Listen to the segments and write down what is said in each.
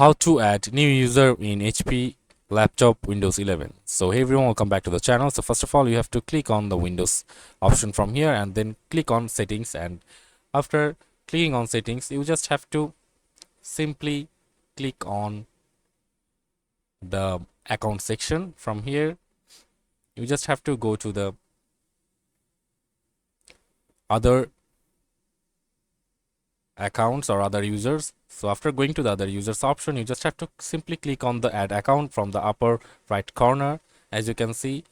How to add new user in HP laptop Windows 11. So hey everyone, welcome back to the channel. So first of all, you have to click on the Windows option from here and then click on settings, and after clicking on settings you just have to simply click on the account section. From here you just have to go to the other accounts or other users. So after going to the other users option, you just have to simply click on the add account from the upper right corner, as you can see,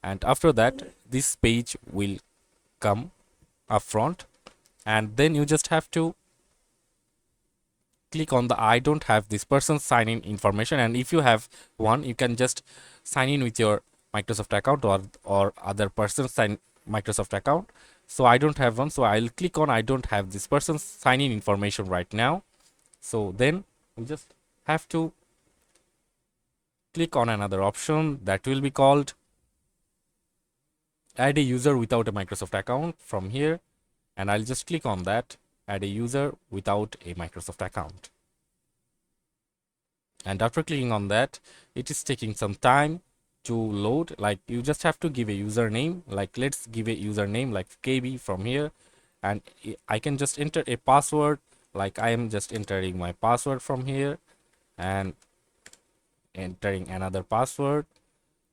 and after that this page will come up front, and then you just have to click on the I don't have this person's sign in information, and if you have one you can just sign in with your Microsoft account or other person's Microsoft account. So I don't have one, so I'll click on I don't have this person's sign in information right now. So then we just have to click on another option that will be called add a user without a Microsoft account from here, and I'll just click on that, add a user without a Microsoft account. And after clicking on that, it is taking some time to load. Like, you just have to give a username, like let's give a username like KB from here, and I can just enter a password, like I am just entering my password from here and entering another password.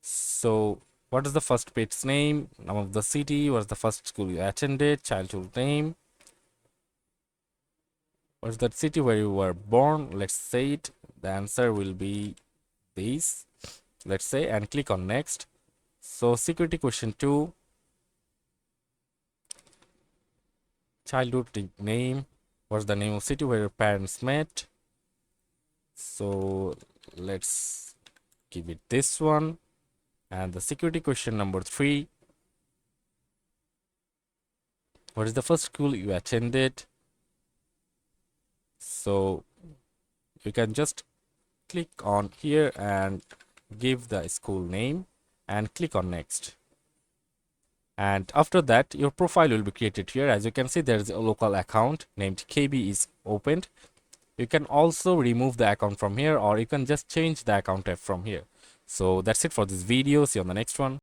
So what is the first pet's name, name of the city, what's the first school you attended, childhood name, what's that city where you were born, let's say it. The answer will be this, let's say, and click on next. So security question 2, childhood name, what's the name of city where your parents met. So let's give it this one. And the security question number 3, what is the first school you attended. So you can just click on here and give the school name and click on next. And after that your profile will be created here. As you can see, there is a local account named KB is opened. You can also remove the account from here, or you can just change the account type from here. So that's it for this video. See you on the next one.